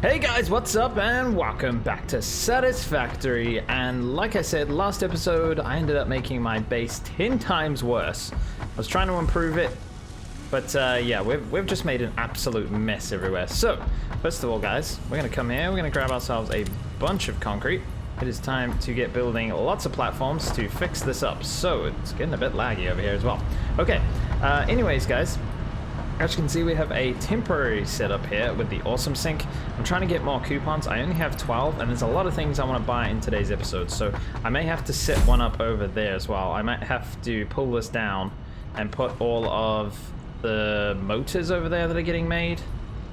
Hey guys, what's up and welcome back to Satisfactory. And like I said last episode, I ended up making my base 10 times worse. I was trying to improve it, but yeah, we've just made an absolute mess everywhere. So first of all guys, we're gonna come here, we're gonna grab ourselves a bunch of concrete. It is time to get building lots of platforms to fix this up. So it's getting a bit laggy over here as well. Okay, anyways guys, as you can see, we have a temporary setup here with the awesome sink. I'm trying to get more coupons. I only have 12, and there's a lot of things I want to buy in today's episode, so I may have to set one up over there as well. I might have to pull this down and put all of the motors over there that are getting made.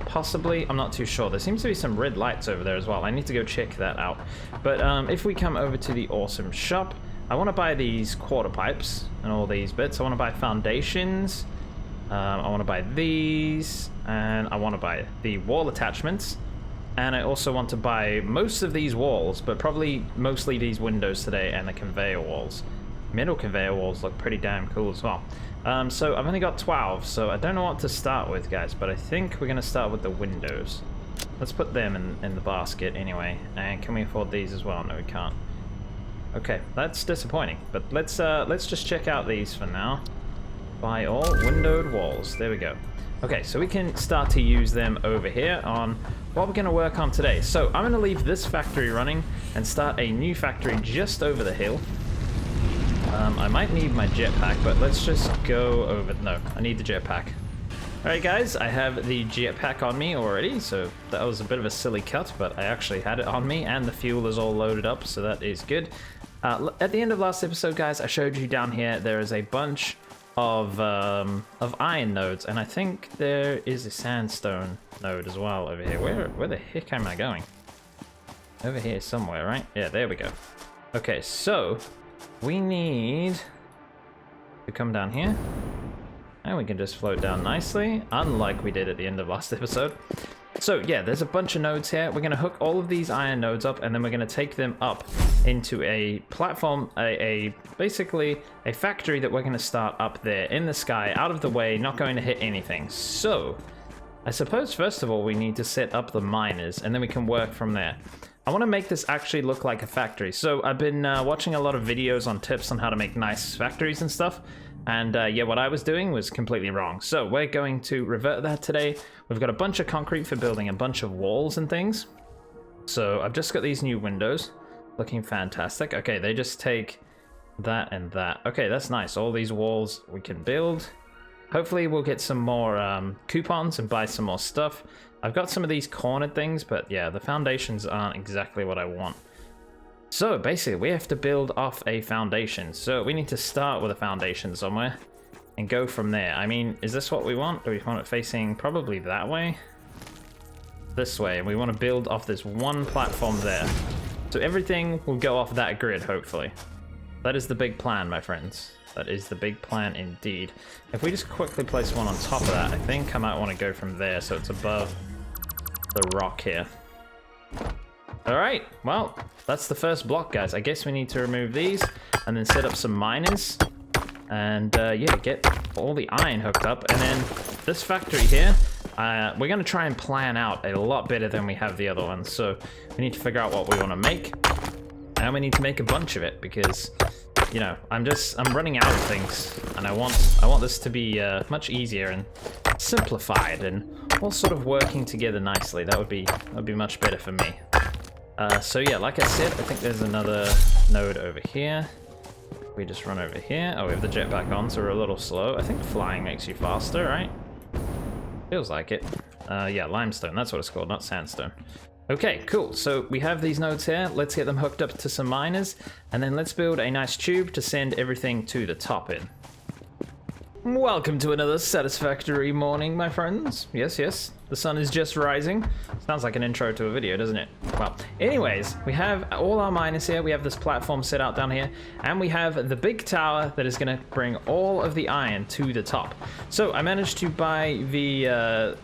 Possibly, I'm not too sure. There seems to be some red lights over there as well. I need to go check that out. But if we come over to the awesome shop, I want to buy these quarter pipes and all these bits. I want to buy foundations. I want to buy these, and I want to buy the wall attachments, and I also want to buy most of these walls, but probably mostly these windows today and the conveyor walls. Metal conveyor walls look pretty damn cool as well. So I've only got 12, so I don't know what to start with, guys, but I think we're going to start with the windows. Let's put them in the basket anyway. And can we afford these as well? No, we can't. Okay, that's disappointing, but let's just check out these for now. Buy all windowed walls. There we go. Okay, so we can start to use them over here on what we're going to work on today. So I'm going to leave this factory running and start a new factory just over the hill. I might need my jetpack, but let's just go over. No, I need the jetpack. Alright guys, I have the jetpack on me already, so that was a bit of a silly cut, but I actually had it on me, and the fuel is all loaded up, so that is good. At the end of last episode, guys, I showed you down here there is a bunch of iron nodes, and I think there is a sandstone node as well over here. Where the heck am I going? Over here somewhere, right? Yeah, there we go. Okay, so we need to come down here, and we can just float down nicely, unlike we did at the end of last episode. So yeah, there's a bunch of nodes here. We're going to hook all of these iron nodes up, and then we're going to take them up into a platform, basically a factory that we're going to start up there in the sky, out of the way, not going to hit anything. So I suppose first of all we need to set up the miners, and then we can work from there. I want to make this actually look like a factory. So I've been watching a lot of videos on tips on how to make nice factories and stuff. And yeah, what I was doing was completely wrong. So we're going to revert that today. We've got a bunch of concrete for building a bunch of walls and things. So I've just got these new windows. Looking fantastic. Okay, they just take that and that. Okay, that's nice. All these walls we can build. Hopefully we'll get some more coupons and buy some more stuff. I've got some of these cornered things, but yeah, the foundations aren't exactly what I want. So basically we have to build off a foundation. So we need to start with a foundation somewhere and go from there. I mean, is this what we want? Do we want it facing probably that way? This way. And we want to build off this one platform there. So everything will go off that grid, hopefully. That is the big plan, my friends. That is the big plan indeed. If we just quickly place one on top of that, I think I might want to go from there so it's above the rock here. Alright, well, that's the first block, guys. I guess we need to remove these and then set up some miners. And yeah, get all the iron hooked up. And then this factory here, we're going to try and plan out a lot better than we have the other ones. So we need to figure out what we want to make. And we need to make a bunch of it because, you know, I'm running out of things. And I want this to be much easier and simplified and all sort of working together nicely. That would be much better for me. So yeah, like I said, I think there's another node over here. We just run over here. Oh, we have the jetpack on, so we're a little slow. I think flying makes you faster, right? Feels like it. Yeah, limestone, that's what it's called, not sandstone. Okay, cool. So we have these nodes here. Let's get them hooked up to some miners, and then let's build a nice tube to send everything to the top in. Welcome to another satisfactory morning, my friends. Yes, yes, the sun is just rising. Sounds like an intro to a video, doesn't it? Well, anyways, we have all our miners here. We have this platform set out down here, and we have the big tower that is going to bring all of the iron to the top. So I managed to buy the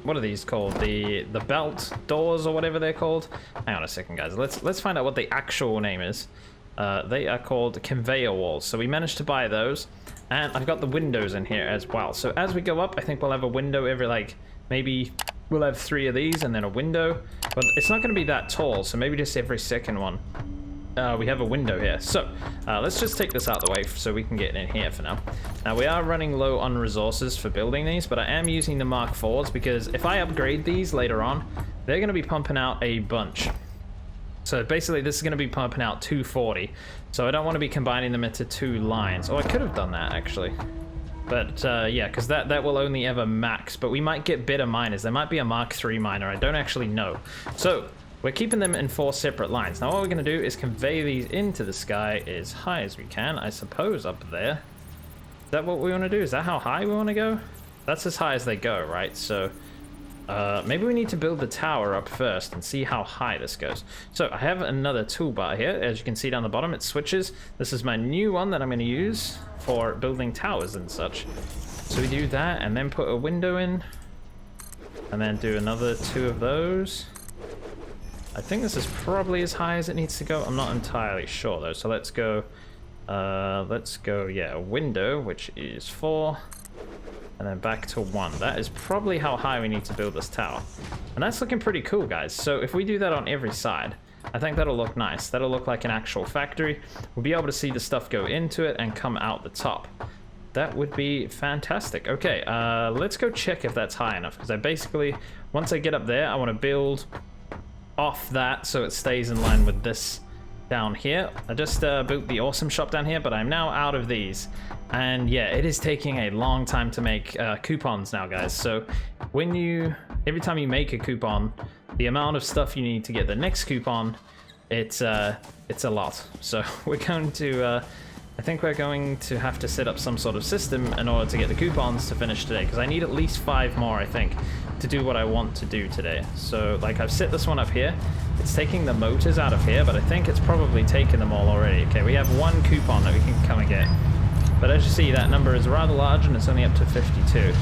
what are these called? The belt doors or whatever they're called. Hang on a second, guys. Let's find out what the actual name is. They are called conveyor walls. So we managed to buy those. And I've got the windows in here as well. So as we go up, I think we'll have a window every, like, maybe we'll have 3 of these and then a window. But it's not going to be that tall, so maybe just every second one. We have a window here. So let's just take this out of the way so we can get in here for now. Now we are running low on resources for building these, but I am using the Mark IVs because if I upgrade these later on, they're going to be pumping out a bunch. So basically this is going to be pumping out 240. So I don't want to be combining them into 2 lines. Oh, I could have done that actually. But yeah, because that will only ever max. But we might get better miners. There might be a Mark III miner. I don't actually know. So we're keeping them in 4 separate lines. Now what we're going to do is convey these into the sky as high as we can. I suppose up there. Is that what we want to do? Is that how high we want to go? That's as high as they go, right? So maybe we need to build the tower up first and see how high this goes. So I have another toolbar here. As you can see down the bottom, it switches. This is my new one that I'm going to use for building towers and such. So we do that and then put a window in. And then do another 2 of those. I think this is probably as high as it needs to go. I'm not entirely sure though. So let's go, yeah, a window, which is 4. And then back to 1. That is probably how high we need to build this tower. And that's looking pretty cool, guys. So if we do that on every side, I think that'll look nice. That'll look like an actual factory. We'll be able to see the stuff go into it and come out the top. That would be fantastic. Okay, let's go check if that's high enough. Because I basically, once I get up there, I want to build off that so it stays in line with this down here. I just built the awesome shop down here, but I'm now out of these. And yeah, it is taking a long time to make coupons now, guys. So when every time you make a coupon, the amount of stuff you need to get the next coupon, it's a lot. So we're going to, I think we're going to have to set up some sort of system in order to get the coupons to finish today, because I need at least 5 more, I think, to do what I want to do today. So like I've set this one up here. It's taking the motors out of here, but I think it's probably taken them all already. Okay, we have 1 coupon that we can come and get. But as you see, that number is rather large and it's only up to 52.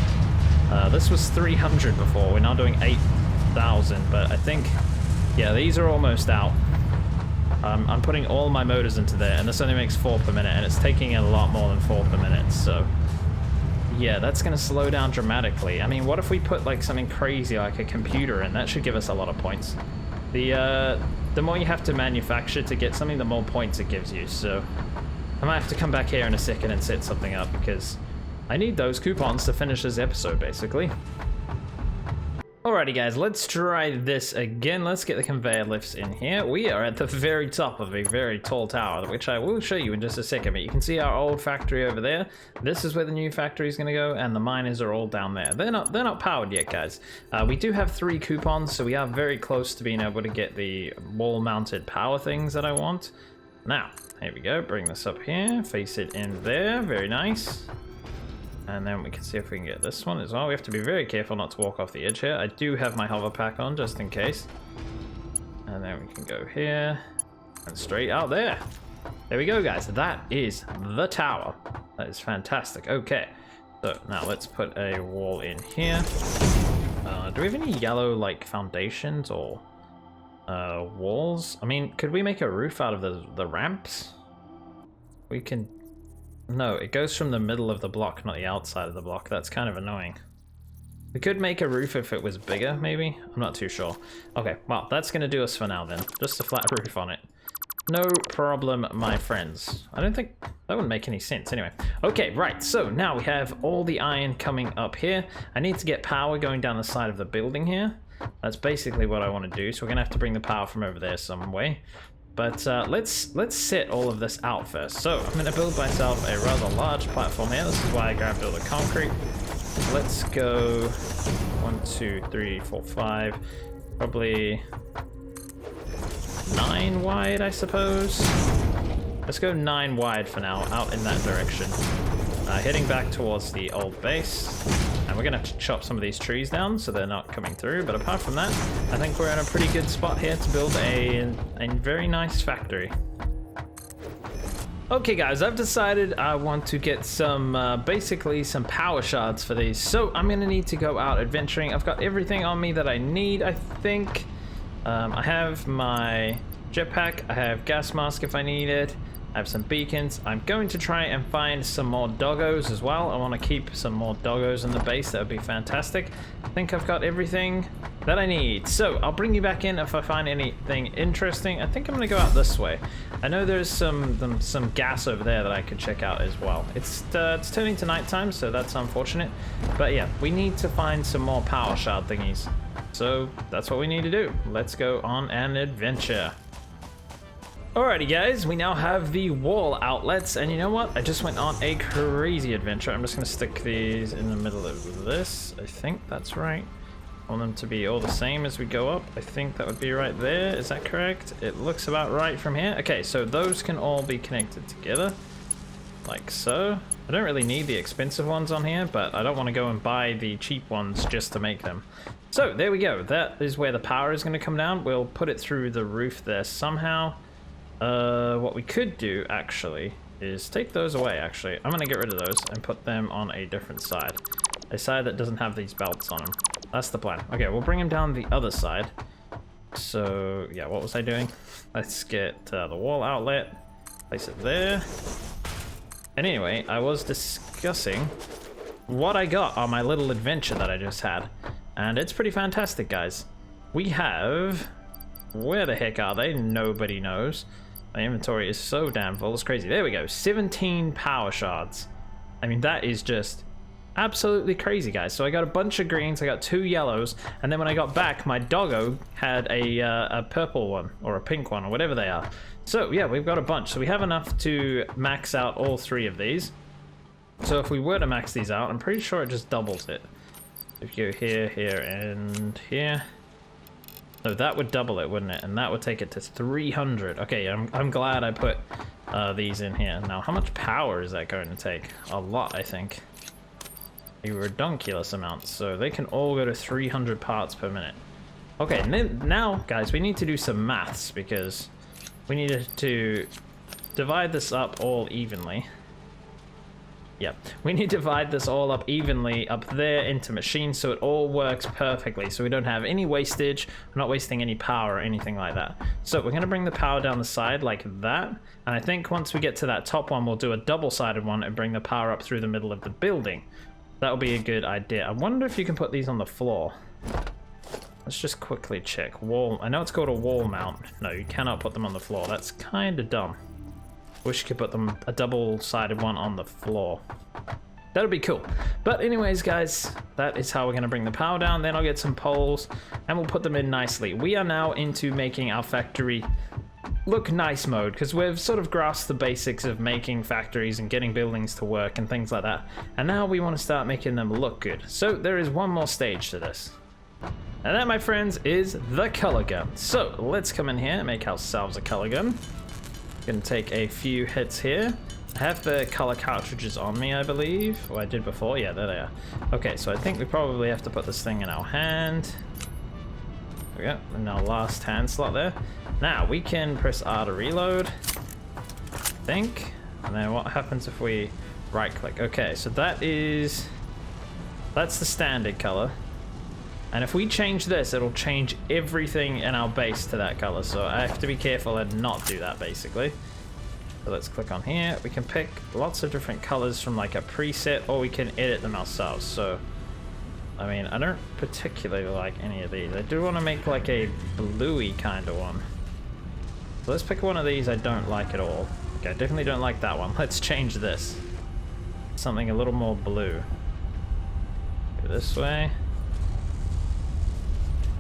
This was 300 before. We're now doing 8,000, but I think, yeah, these are almost out. I'm putting all my motors into there, and this only makes 4 per minute, and it's taking a lot more than 4 per minute, so yeah, that's going to slow down dramatically. I mean, what if we put like something crazy like a computer in? That should give us a lot of points. The more you have to manufacture to get something, the more points it gives you, so I might have to come back here in a second and set something up because I need those coupons to finish this episode, basically. Alrighty guys, let's try this again. Let's get the conveyor lifts in here. We are at the very top of a very tall tower, which I will show you in just a second, but you can see our old factory over there. This is where the new factory is going to go, and the miners are all down there. They're not powered yet, guys. We do have 3 coupons, so we are very close to being able to get the wall-mounted power things that I want. Now, here we go. Bring this up here. Face it in there. Very nice. And then we can see if we can get this one as well. We have to be very careful not to walk off the edge here. I do have my hover pack on just in case. And then we can go here and straight out there. There we go, guys. That is the tower. That is fantastic. Okay. So now let's put a wall in here. Do we have any yellow like foundations or walls? I mean, could we make a roof out of the ramps? We can. No, it goes from the middle of the block, not the outside of the block. That's kind of annoying. We could make a roof if it was bigger, maybe? I'm not too sure. Okay, well, that's going to do us for now then. Just a flat roof on it. No problem, my friends. I don't think that wouldn't make any sense anyway. Okay, right, so now we have all the iron coming up here. I need to get power going down the side of the building here. That's basically what I want to do, so we're going to have to bring the power from over there some way. But let's set all of this out first. So I'm going to build myself a rather large platform here. This is why I grabbed all the concrete. Let's go 1, 2, 3, 4, 5, probably 9 wide, I suppose. Let's go 9 wide for now, out in that direction. Heading back towards the old base. And we're going to have to chop some of these trees down so they're not coming through. But apart from that, I think we're in a pretty good spot here to build a very nice factory. Okay guys, I've decided I want to get some, basically some power shards for these. So I'm going to need to go out adventuring. I've got everything on me that I need, I think. I have my jetpack, I have gas mask if I need it. I have some beacons. I'm going to try and find some more doggos as well. I want to keep some more doggos in the base. That would be fantastic. I think I've got everything that I need. So I'll bring you back in if I find anything interesting. I think I'm going to go out this way. I know there's some gas over there that I could check out as well. It's turning to nighttime, so that's unfortunate. But yeah, we need to find some more power shard thingies. So that's what we need to do. Let's go on an adventure. Alrighty guys, we now have the wall outlets, and you know what? I just went on a crazy adventure. I'm just going to stick these in the middle of this. I think that's right. I want them to be all the same as we go up. I think that would be right there. Is that correct? It looks about right from here. Okay, so those can all be connected together, like so. I don't really need the expensive ones on here, but I don't want to go and buy the cheap ones just to make them. So there we go. That is where the power is going to come down. We'll put it through the roof there somehow. What we could do actually is take those away. Actually, I'm gonna get rid of those and put them on a different side, a side that doesn't have these belts on them. That's the plan. Okay, we'll bring them down the other side. So yeah, what was I doing? Let's get the wall outlet, place it there. And anyway, I was discussing what I got on my little adventure that I just had, and it's pretty fantastic, guys. We have, where the heck are they? Nobody knows. My inventory is so damn full, it's crazy. There we go, 17 power shards. I mean, that is just absolutely crazy, guys. So I got a bunch of greens, I got 2 yellows, and then when I got back, my doggo had a purple one, or a pink one, or whatever they are. So yeah, we've got a bunch. So we have enough to max out all 3 of these. So if we were to max these out, I'm pretty sure it just doubles it. If you go here, here, and here. So that would double it, wouldn't it? And that would take it to 300. Okay, I'm glad I put these in here. Now, how much power is that going to take? A lot, I think. A redonkulous amount. So they can all go to 300 parts per minute. Okay, and then now, guys, we need to do some maths because we needed to divide this up all evenly. Yep, we need to divide this all up evenly up there into machines so it all works perfectly, so we don't have any wastage, we're not wasting any power or anything like that. So we're going to bring the power down the side like that, and I think once we get to that top one, we'll do a double-sided one and bring the power up through the middle of the building. That'll be a good idea. I wonder if you can put these on the floor. Let's just quickly check. Wall, I know it's called a wall mount. No, you cannot put them on the floor. That's kind of dumb. Wish you could put them a double-sided one on the floor. That'd be cool. But anyways, guys, that is how we're going to bring the power down. Then I'll get some poles and we'll put them in nicely. We are now into making our factory look nice mode because we've sort of grasped the basics of making factories and getting buildings to work and things like that. And now we want to start making them look good. So there is one more stage to this. And that, my friends, is the color gun. So let's come in here and make ourselves a color gun. Gonna take a few hits here. I have the color cartridges on me, I believe. Oh, I did before. Yeah, there they are. Okay, so I think we probably have to put this thing in our hand. There we go. In our last hand slot there. Now we can press R to reload, I think. And then what happens if we right click? Okay, so that's the standard color. And if we change this, it'll change everything in our base to that color. So I have to be careful and not do that, basically. So let's click on here. We can pick lots of different colors from like a preset, or we can edit them ourselves. So, I mean, I don't particularly like any of these. I do want to make like a bluey kind of one. So let's pick one of these I don't like at all. Okay, I definitely don't like that one. Let's change this. Something a little more blue. Go this way.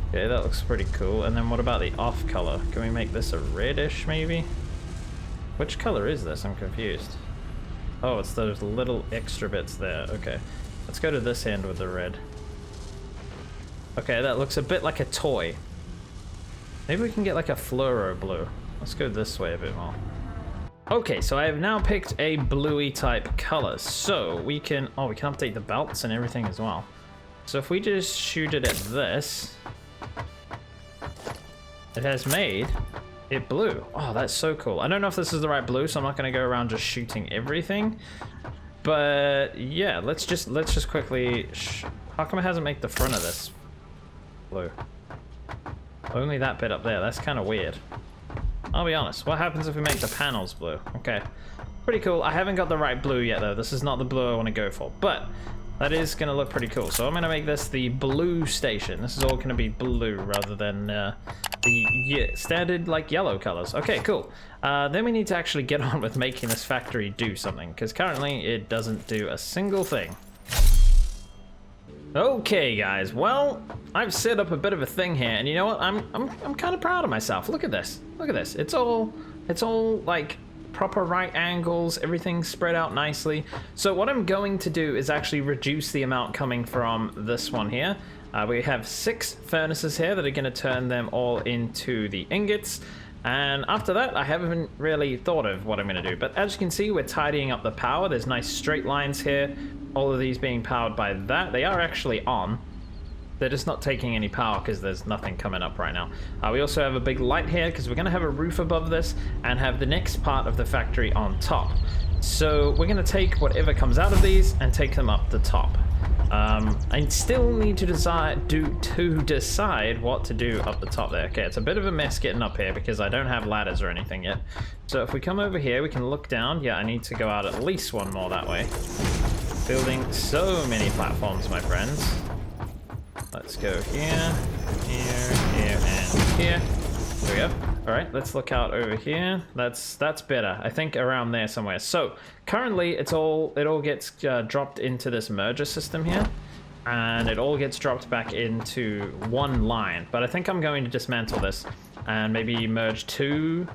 Okay, that looks pretty cool. And then what about the off color? Can we make this a reddish, maybe? Which color is this? I'm confused. Oh, it's those little extra bits there. Okay, let's go to this end with the red. Okay, that looks a bit like a toy. Maybe we can get like a fluoro blue. Let's go this way a bit more. Okay, so I have now picked a bluey type color. So we can, oh, we can update the belts and everything as well. So if we just shoot it at this, it has made it blue. Oh, that's so cool. I don't know if this is the right blue, so I'm not going to go around just shooting everything. But yeah, let's just quickly. How come it hasn't made the front of this blue? Only that bit up there. That's kind of weird. I'll be honest. What happens if we make the panels blue? Okay. Pretty cool. I haven't got the right blue yet, though. This is not the blue I want to go for. But that is going to look pretty cool. So I'm going to make this the blue station. This is all going to be blue rather than the standard, like, yellow colors. Okay, cool. Then we need to actually get on with making this factory do something, because currently it doesn't do a single thing. Okay, guys. Well, I've set up a bit of a thing here, and you know what? I'm kind of proud of myself. Look at this. Look at this. It's all like proper right angles, everything's spread out nicely. So what I'm going to do is actually reduce the amount coming from this one here. We have 6 furnaces here that are going to turn them all into the ingots. And after that, I haven't really thought of what I'm going to do. But as you can see, we're tidying up the power. There's nice straight lines here. All of these being powered by that. They are actually on. They're just not taking any power because there's nothing coming up right now. We also have a big light here because we're going to have a roof above this and have the next part of the factory on top. So we're going to take whatever comes out of these and take them up the top. I still need to decide what to do up the top there. Okay, it's a bit of a mess getting up here because I don't have ladders or anything yet. So if we come over here, we can look down. Yeah, I need to go out at least one more that way. Building so many platforms, my friends. Let's go here, here, here, and here. There we go. All right, let's look out over here. That's better. I think around there somewhere. So currently, it all gets dropped into this merger system here, and it all gets dropped back into one line. But I think I'm going to dismantle this and maybe merge 2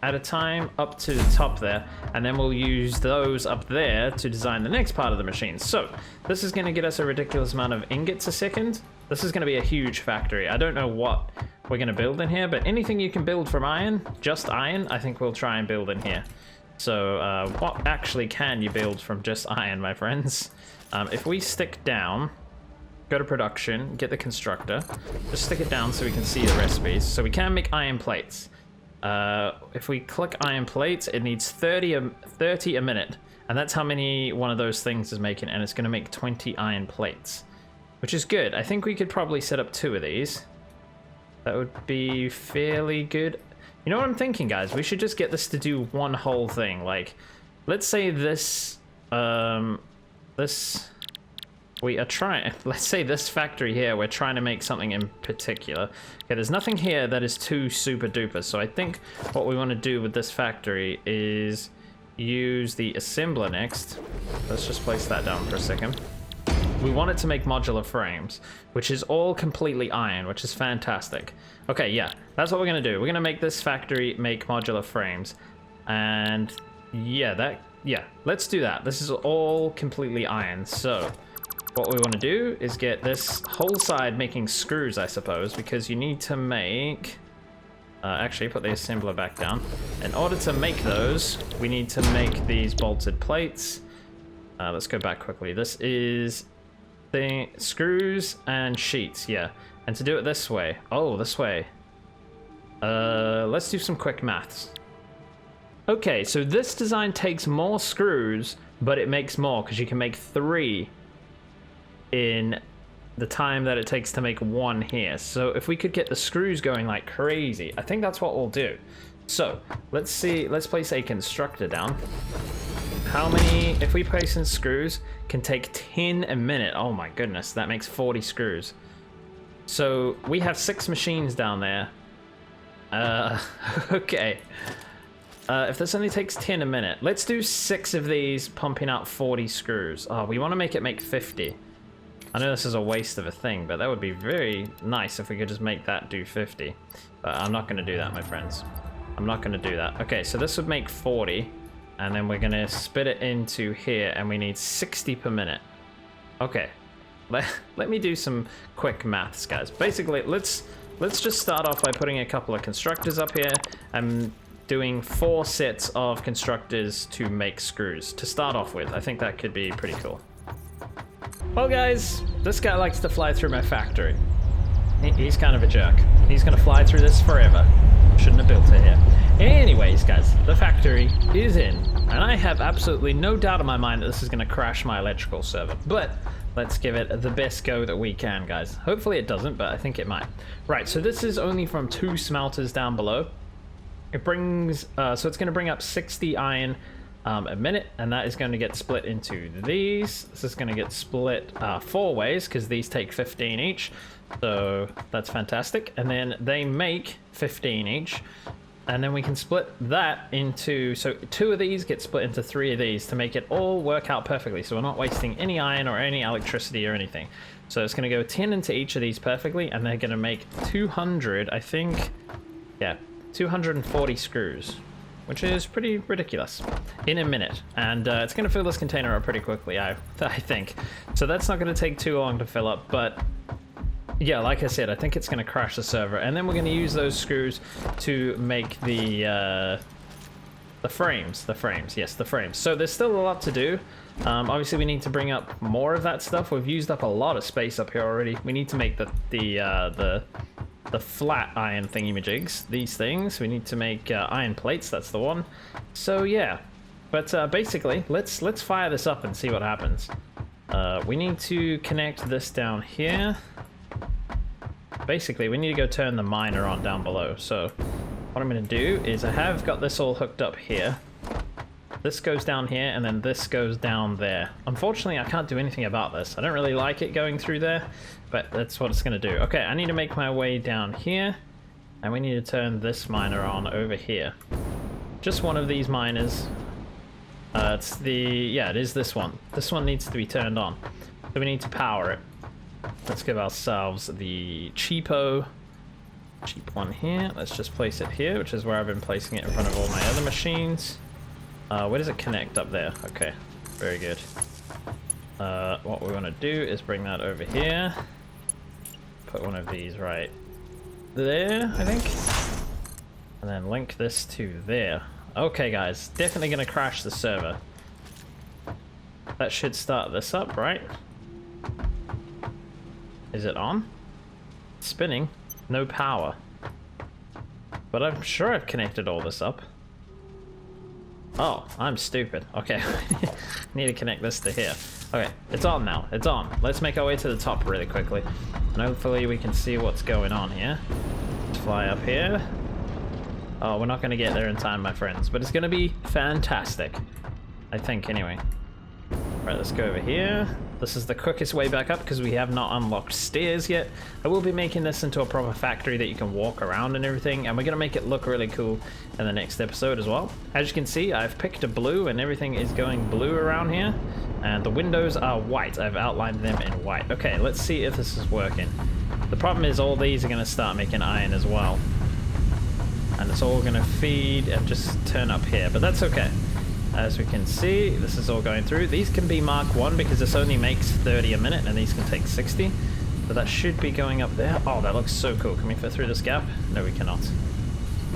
at a time up to the top there, and then we'll use those up there to design the next part of the machine. So this is going to get us a ridiculous amount of ingots a second. This is going to be a huge factory. I don't know what we're going to build in here, but anything you can build from iron, just iron, I think we'll try and build in here. So what actually can you build from just iron, my friends? If we stick down, go to production, get the constructor, just stick it down so we can see the recipes. So we can make iron plates. If we click iron plates, it needs 30 a minute, and that's how many one of those things is making, and it's going to make 20 iron plates, which is good. I think we could probably set up 2 of these. That would be fairly good. You know what I'm thinking, guys? We should just get this to do one whole thing. Like, let's say this, let's say this factory here, we're trying to make something in particular. Okay, there's nothing here that is too super duper, so I think what we want to do with this factory is use the assembler next. Let's just place that down for a second. We want it to make modular frames, which is all completely iron, which is fantastic. Okay, yeah, that's what we're going to do. We're going to make this factory make modular frames, and yeah, let's do that. This is all completely iron, so what we want to do is get this whole side making screws, I suppose, because you need to make... actually, put the assembler back down. In order to make those, we need to make these bolted plates. Let's go back quickly. This is the screws and sheets, yeah. And to do it this way, this way. Let's do some quick maths. Okay, so this design takes more screws, but it makes more because you can make 3 in the time that it takes to make 1 here. So if we could get the screws going like crazy, I think that's what we'll do. So let's see, let's place a constructor down. How many, if we place in screws, can take 10 a minute. Oh my goodness, that makes 40 screws. So we have 6 machines down there. Okay. If this only takes 10 a minute, let's do 6 of these pumping out 40 screws. Oh, we want to make it make 50. I know this is a waste of a thing, but that would be very nice if we could just make that do 50. But I'm not going to do that, my friends. I'm not going to do that. Okay, so this would make 40. And then we're going to spit it into here, and we need 60 per minute. Okay. Let me do some quick maths, guys. Basically, let's just start off by putting a couple of constructors up here and doing 4 sets of constructors to make screws to start off with. I think that could be pretty cool. Well, guys, this guy likes to fly through my factory. He's kind of a jerk. He's going to fly through this forever. Shouldn't have built it here. Anyways, guys, the factory is in, and I have absolutely no doubt in my mind that this is going to crash my electrical server. But let's give it the best go that we can, guys. Hopefully it doesn't, but I think it might. Right, so this is only from 2 smelters down below. It brings, so it's going to bring up 60 iron a minute, and that is going to get split into these. This is going to get split 4 ways because these take 15 each. So that's fantastic. And then they make 15 each. And then we can split that into, so 2 of these get split into 3 of these to make it all work out perfectly. So we're not wasting any iron or any electricity or anything. So it's going to go 10 into each of these perfectly, and they're going to make 200, I think, yeah, 240 screws, which is pretty ridiculous, in a minute. And it's going to fill this container up pretty quickly, I think. So that's not going to take too long to fill up, but yeah, like I said, I think it's going to crash the server. And then we're going to use those screws to make the frames. Yes, the frames. So there's still a lot to do. Obviously, we need to bring up more of that stuff. We've used up a lot of space up here already. We need to make the flat iron thingamajigs, these things. We need to make iron plates, that's the one. So yeah, but basically, let's fire this up and see what happens. We need to connect this down here. Basically, we need to go turn the miner on down below. So what I'm going to do is I have got this all hooked up here. This goes down here, and then this goes down there. Unfortunately, I can't do anything about this. I don't really like it going through there, but that's what it's going to do. Okay, I need to make my way down here, and we need to turn this miner on over here. Just one of these miners. It's the, yeah, it is this one. This one needs to be turned on. So we need to power it. Let's give ourselves the cheap one here. Let's just place it here, which is where I've been placing it in front of all my other machines. Where does it connect? Up there. Okay, very good. What we want to do is bring that over here. Put one of these right there, I think. And then link this to there. Okay, guys, definitely going to crash the server. That should start this up, right? Is it on? It's spinning. No power. But I'm sure I've connected all this up. Oh, I'm stupid. Okay, need to connect this to here. Okay, it's on now. It's on. Let's make our way to the top really quickly. And hopefully we can see what's going on here. Let's fly up here. Oh, we're not going to get there in time, my friends. But it's going to be fantastic. I think, anyway. Right, let's go over here. This is the quickest way back up because we have not unlocked stairs yet. I will be making this into a proper factory that you can walk around and everything, and we're going to make it look really cool in the next episode as well. As you can see, I've picked a blue and everything is going blue around here, and the windows are white. I've outlined them in white. Okay, let's see if this is working. The problem is all these are going to start making iron as well, and it's all going to feed and just turn up here, but that's okay. As we can see, this is all going through. These can be Mark 1 because this only makes 30 a minute, and these can take 60. But that should be going up there. Oh, that looks so cool. Can we fit through this gap? No, we cannot.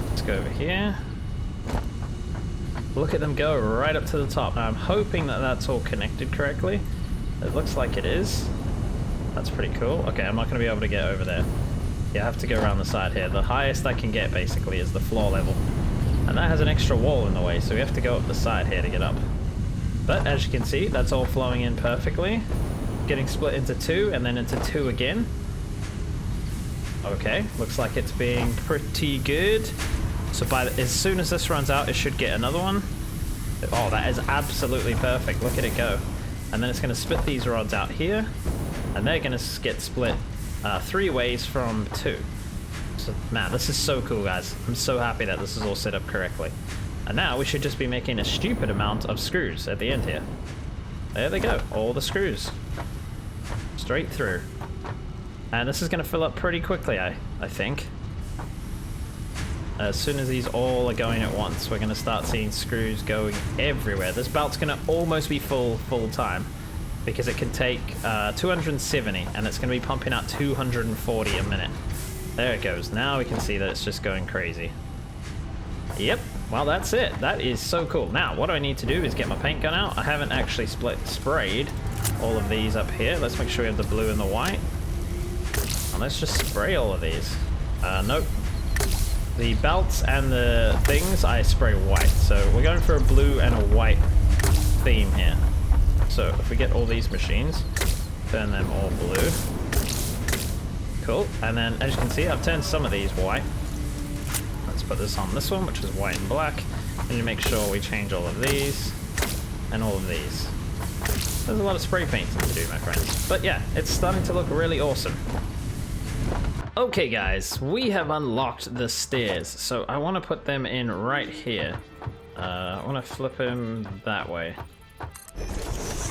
Let's go over here. Look at them go right up to the top. Now, I'm hoping that that's all connected correctly. It looks like it is. That's pretty cool. Okay, I'm not going to be able to get over there. Yeah, I have to go around the side here. The highest I can get, basically, is the floor level. And that has an extra wall in the way, so we have to go up the side here to get up. But as you can see, that's all flowing in perfectly. Getting split into 2 and then into 2 again. Okay, looks like it's being pretty good. So as soon as this runs out, it should get another one. Oh, that is absolutely perfect. Look at it go. And then it's going to spit these rods out here. And they're going to get split 3 ways from 2. So, man, this is so cool, guys. I'm so happy that this is all set up correctly. And now we should just be making a stupid amount of screws at the end here. There they go, all the screws. Straight through. And this is going to fill up pretty quickly, I think. As soon as these all are going at once, we're going to start seeing screws going everywhere. This belt's going to almost be full time. Because it can take 270, and it's going to be pumping out 240 a minute. There it goes. Now we can see that it's just going crazy. Yep. Well, that's it. That is so cool. Now, what I need to do is get my paint gun out. I haven't actually sprayed all of these up here. Let's make sure we have the blue and the white. And let's just spray all of these. Nope. The belts and the things, I spray white. So we're going for a blue and a white theme here. So if we get all these machines, turn them all blue. Cool. And then, as you can see, I've turned some of these white. Let's put this on this one, which is white and black. We need to make sure we change all of these and all of these. There's a lot of spray painting to do, my friends. But yeah, it's starting to look really awesome. Okay guys, we have unlocked the stairs, so I want to put them in right here. I want to flip him that way.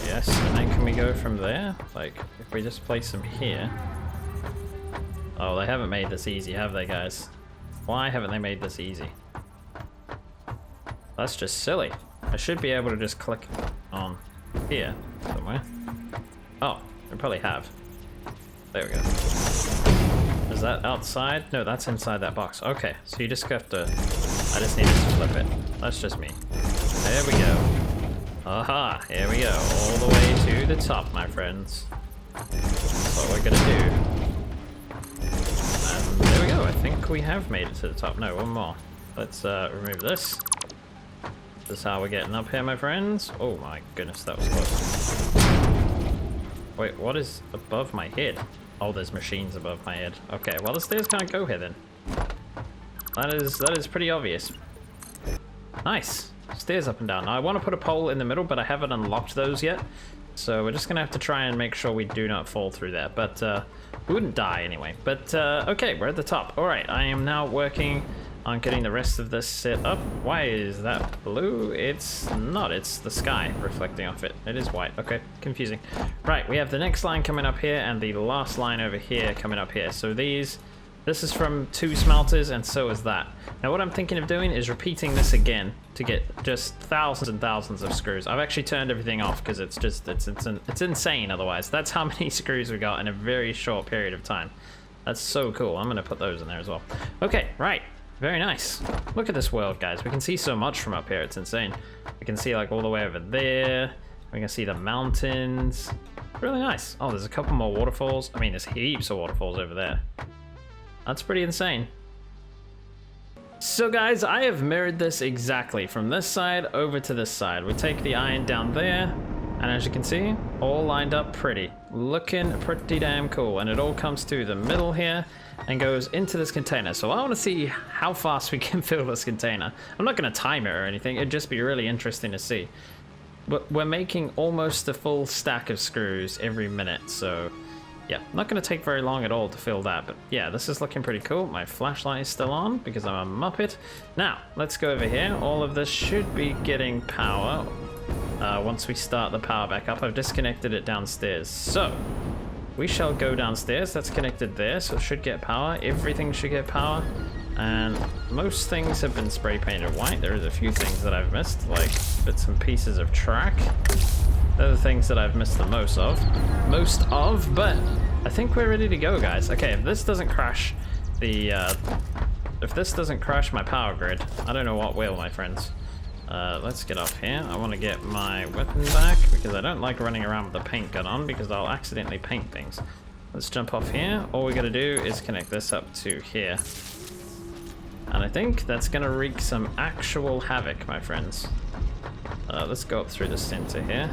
Yes, and then can we go from there? Like, if we just place them here. Oh, they haven't made this easy, have they, guys? Why haven't they made this easy? That's just silly. I should be able to just click on here somewhere. Oh, they probably have. There we go. Is that outside? No, that's inside that box. Okay, so you just have to... I just need to flip it. That's just me. There we go. Aha, here we go. All the way to the top, my friends. That's what we're gonna do. And there we go. I think we have made it to the top. No, one more. Let's remove this. This is how we're getting up here, my friends. Oh my goodness, that was close. Wait, what is above my head? Oh, there's machines above my head. Okay, well the stairs can't go here then. That is pretty obvious. Nice. Stairs up and down. Now, I want to put a pole in the middle, but I haven't unlocked those yet. So we're just going to have to try and make sure we do not fall through there. But we wouldn't die anyway. But okay, we're at the top. All right, I am now working on getting the rest of this set up. Why is that blue? It's not. It's the sky reflecting off it. It is white. Okay, confusing. Right, we have the next line coming up here and the last line over here coming up here. So this is from 2 smelters, and so is that. Now what I'm thinking of doing is repeating this again to get just thousands and thousands of screws. I've actually turned everything off because it's insane otherwise. That's how many screws we got in a very short period of time. That's so cool. I'm gonna put those in there as well. Okay, right. Very nice. Look at this world, guys. We can see so much from up here. It's insane. We can see like all the way over there. We can see the mountains. Really nice. Oh, there's a couple more waterfalls. I mean, there's heaps of waterfalls over there. That's pretty insane. So guys, I have mirrored this exactly from this side over to this side. We take the iron down there, and as you can see, all lined up pretty. Looking pretty damn cool. And it all comes to the middle here and goes into this container. So I want to see how fast we can fill this container. I'm not going to time it or anything. It'd just be really interesting to see. But we're making almost a full stack of screws every minute, so... yeah, not going to take very long at all to fill that, but yeah, this is looking pretty cool. My flashlight is still on because I'm a Muppet. Now, let's go over here. All of this should be getting power once we start the power back up. I've disconnected it downstairs. So, we shall go downstairs. That's connected there, so it should get power. Everything should get power. And most things have been spray painted white. There is a few things that I've missed, like bits and pieces of track. They're the things that I've missed the most of, but I think we're ready to go, guys. Okay, if this doesn't crash if this doesn't crash my power grid, I don't know what will, my friends. Let's get up here. I want to get my weapon back because I don't like running around with the paint gun on because I'll accidentally paint things. Let's jump off here. All we gotta do is connect this up to here. And I think that's gonna wreak some actual havoc, my friends. Let's go up through the center here.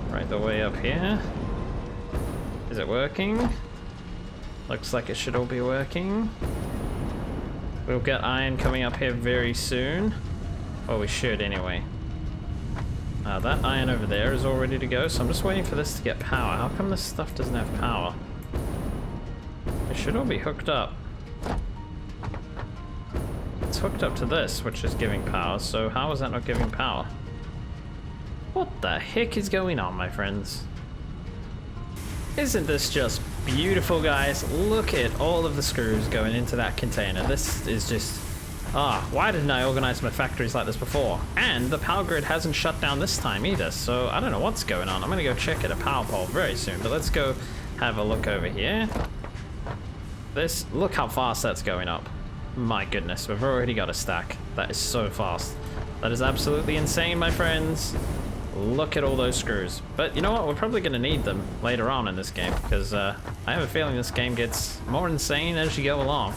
Right the way up here. Is it working? Looks like it should all be working. We'll get iron coming up here very soon. Well, we should anyway. That iron over there is all ready to go, so I'm just waiting for this to get power. How come this stuff doesn't have power? It should all be hooked up. It's hooked up to this, which is giving power, so how is that not giving power? What the heck is going on, my friends? Isn't this just beautiful, guys? Look at all of the screws going into that container. This is just... why didn't I organize my factories like this before? And the power grid hasn't shut down this time either, so I don't know what's going on. I'm gonna go check at a power pole very soon, but let's go have a look over here. Look how fast that's going up. My goodness, we've already got a stack. That is so fast. That is absolutely insane, my friends. Look at all those screws. But you know what? We're probably going to need them later on in this game because I have a feeling this game gets more insane as you go along.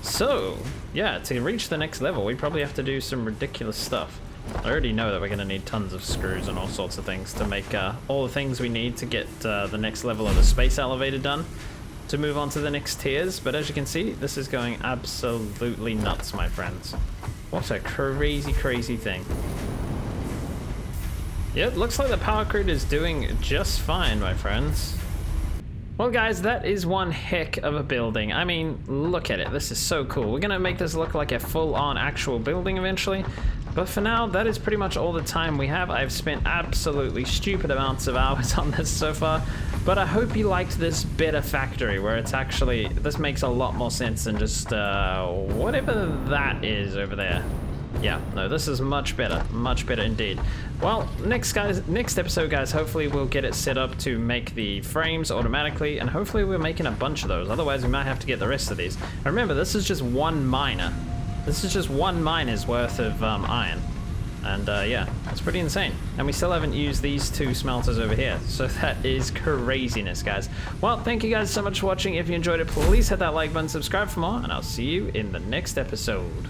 So, yeah, to reach the next level, we probably have to do some ridiculous stuff. I already know that we're going to need tons of screws and all sorts of things to make all the things we need to get the next level of the space elevator done. to move on to the next tiers, but as you can see, this is going absolutely nuts, my friends. What a crazy, crazy thing. Yeah, it looks like the power grid is doing just fine, my friends. Well, guys, that is one heck of a building. I mean, look at it. This is so cool. We're gonna make this look like a full-on actual building eventually. But for now, that is pretty much all the time we have. I've spent absolutely stupid amounts of hours on this so far. But I hope you liked this better factory where it's actually... This makes a lot more sense than just whatever that is over there. Yeah, no, this is much better indeed. Well, next episode, guys, hopefully we'll get it set up to make the frames automatically, and hopefully we're making a bunch of those. Otherwise, we might have to get the rest of these. And remember, this is just one miner. This is just one miner's worth of iron. And yeah, that's pretty insane. And we still haven't used these 2 smelters over here. So that is craziness, guys. Well, thank you guys so much for watching. If you enjoyed it, please hit that like button, subscribe for more, and I'll see you in the next episode.